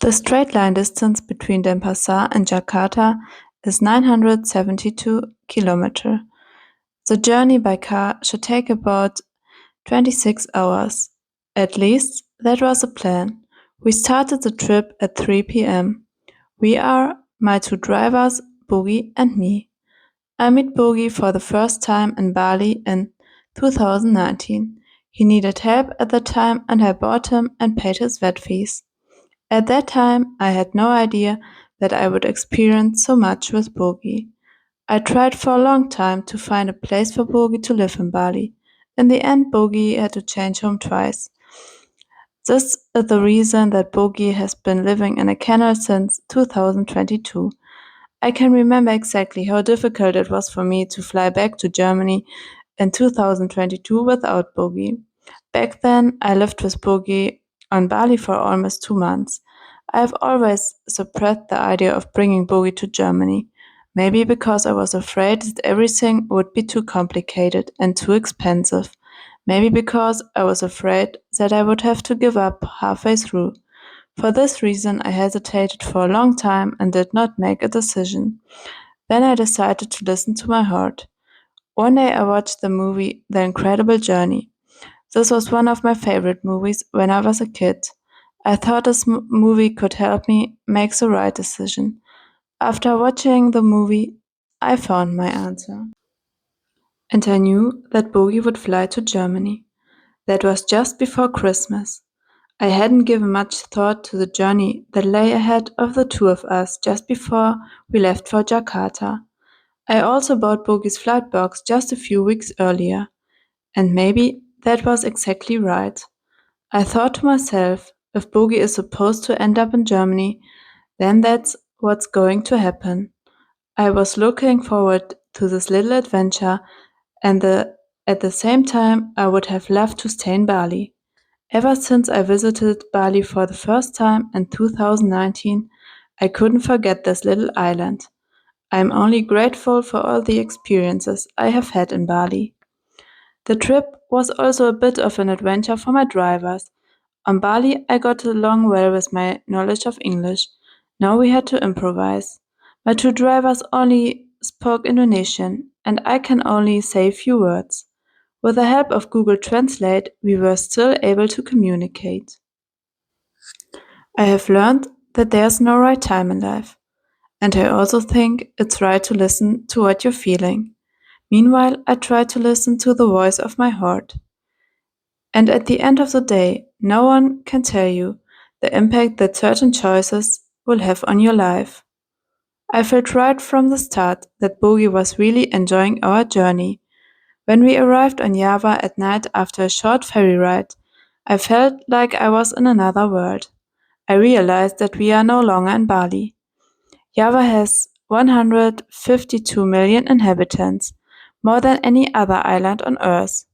The straight line distance between Denpasar and Jakarta is 972 kilometers. The journey by car should take about 26 hours. At least that was the plan. We started the trip at 3 p.m. We are my two drivers, Bogi and me. I met Bogi for the first time in Bali in 2019. He needed help at the time and I bought him and paid his vet fees. At that time, I had no idea that I would experience so much with Bogi. I tried for a long time to find a place for Bogi to live in Bali. In the end, Bogi had to change home twice. This is the reason that Bogi has been living in a kennel since 2022. I can remember exactly how difficult it was for me to fly back to Germany in 2022 without Bogi. Back then, I lived with Bogi on Bali for almost 2 months. I have always suppressed the idea of bringing Bogi to Germany. Maybe because I was afraid that everything would be too complicated and too expensive. Maybe because I was afraid that I would have to give up halfway through. For this reason, I hesitated for a long time and did not make a decision. Then I decided to listen to my heart. One day I watched the movie The Incredible Journey. This was one of my favorite movies when I was a kid. I thought this movie could help me make the right decision. After watching the movie, I found my answer. And I knew that Bogi would fly to Germany. That was just before Christmas. I hadn't given much thought to the journey that lay ahead of the two of us just before we left for Jakarta. I also bought Bogi's flight box just a few weeks earlier, and maybe that was exactly right. I thought to myself, if Bogi is supposed to end up in Germany, then that's what's going to happen. I was looking forward to this little adventure, and at the same time, I would have loved to stay in Bali. Ever since I visited Bali for the first time in 2019, I couldn't forget this little island. I'm only grateful for all the experiences I have had in Bali. The trip was also a bit of an adventure for my drivers. On Bali, I got along well with my knowledge of English. Now we had to improvise. My two drivers only spoke Indonesian, and I can only say a few words. With the help of Google Translate, we were still able to communicate. I have learned that there's no right time in life, and I also think it's right to listen to what you're feeling. Meanwhile, I try to listen to the voice of my heart. And at the end of the day, no one can tell you the impact that certain choices will have on your life. I felt right from the start that Bogi was really enjoying our journey. When we arrived on Java at night after a short ferry ride, I felt like I was in another world. I realized that we are no longer in Bali. Java has 152 million inhabitants, more than any other island on Earth.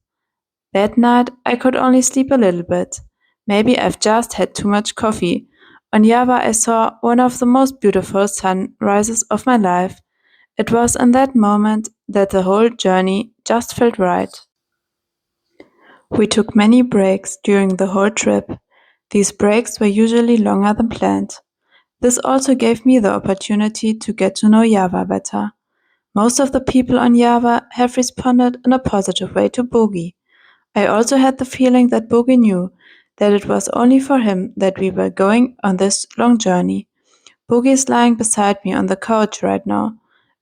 That night, I could only sleep a little bit. Maybe I've just had too much coffee. On Java, I saw one of the most beautiful sunrises of my life. It was in that moment that the whole journey just felt right. We took many breaks during the whole trip. These breaks were usually longer than planned. This also gave me the opportunity to get to know Java better. Most of the people on Java have responded in a positive way to Bogi. I also had the feeling that Bogi knew that it was only for him that we were going on this long journey. Bogi is lying beside me on the couch right now.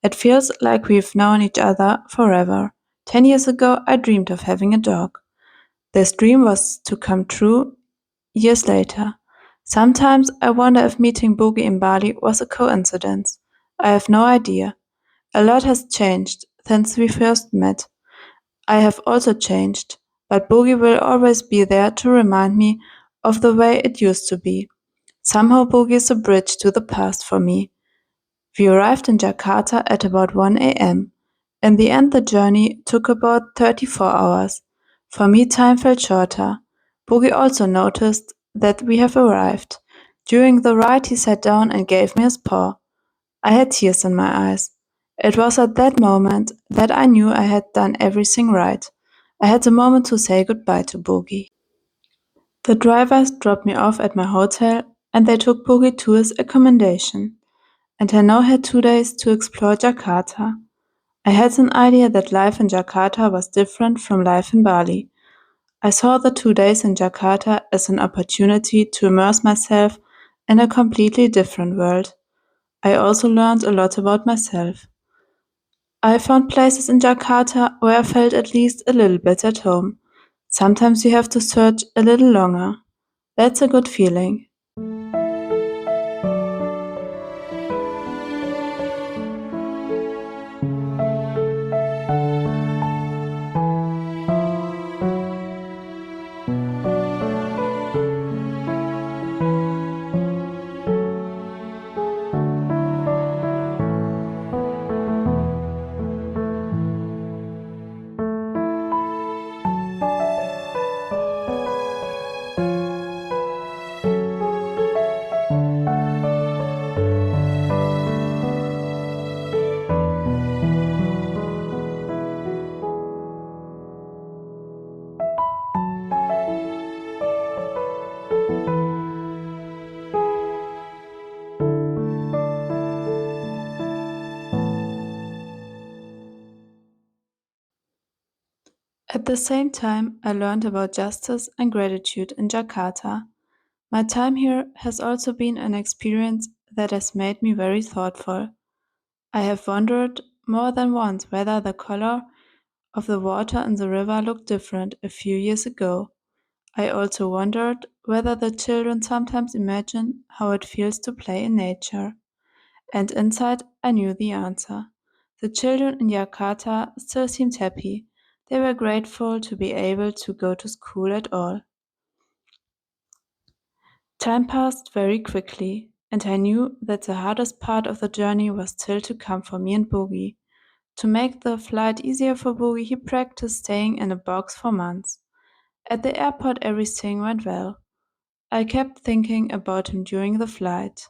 It feels like we've known each other forever. 10 years ago, I dreamed of having a dog. This dream was to come true years later. Sometimes I wonder if meeting Bogi in Bali was a coincidence. I have no idea. A lot has changed since we first met. I have also changed, but Bogi will always be there to remind me of the way it used to be. Somehow Bogi is a bridge to the past for me. We arrived in Jakarta at about 1 a.m. In the end, the journey took about 34 hours. For me, time felt shorter. Bogi also noticed that we have arrived. During the ride, he sat down and gave me his paw. I had tears in my eyes. It was at that moment that I knew I had done everything right. I had the moment to say goodbye to Bogi. The drivers dropped me off at my hotel, and they took Bogi to his accommodation. And I now had 2 days to explore Jakarta. I had an idea that life in Jakarta was different from life in Bali. I saw the 2 days in Jakarta as an opportunity to immerse myself in a completely different world. I also learned a lot about myself. I found places in Jakarta where I felt at least a little bit at home. Sometimes you have to search a little longer. That's a good feeling. At the same time, I learned about justice and gratitude in Jakarta. My time here has also been an experience that has made me very thoughtful. I have wondered more than once whether the color of the water in the river looked different a few years ago. I also wondered whether the children sometimes imagine how it feels to play in nature. And inside, I knew the answer. The children in Jakarta still seemed happy. They were grateful to be able to go to school at all. Time passed very quickly, and I knew that the hardest part of the journey was still to come for me and Bogi. To make the flight easier for Bogi, he practiced staying in a box for months. At the airport, everything went well. I kept thinking about him during the flight.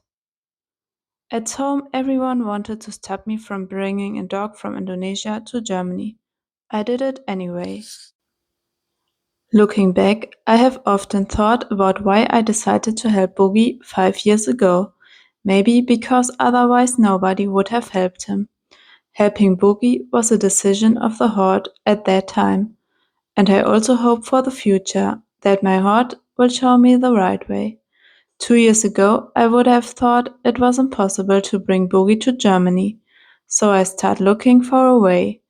At home, everyone wanted to stop me from bringing a dog from Indonesia to Germany. I did it anyway. Looking back, I have often thought about why I decided to help Bogi 5 years ago. Maybe because otherwise nobody would have helped him. Helping Bogi was a decision of the heart at that time, and I also hope for the future that my heart will show me the right way. 2 years ago, I would have thought it was impossible to bring Bogi to Germany, so I started looking for a way.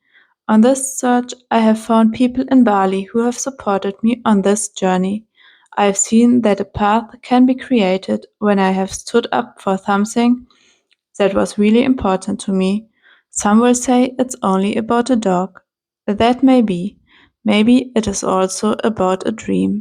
On this search, I have found people in Bali who have supported me on this journey. I have seen that a path can be created when I have stood up for something that was really important to me. Some will say it's only about a dog. That may be. Maybe it is also about a dream.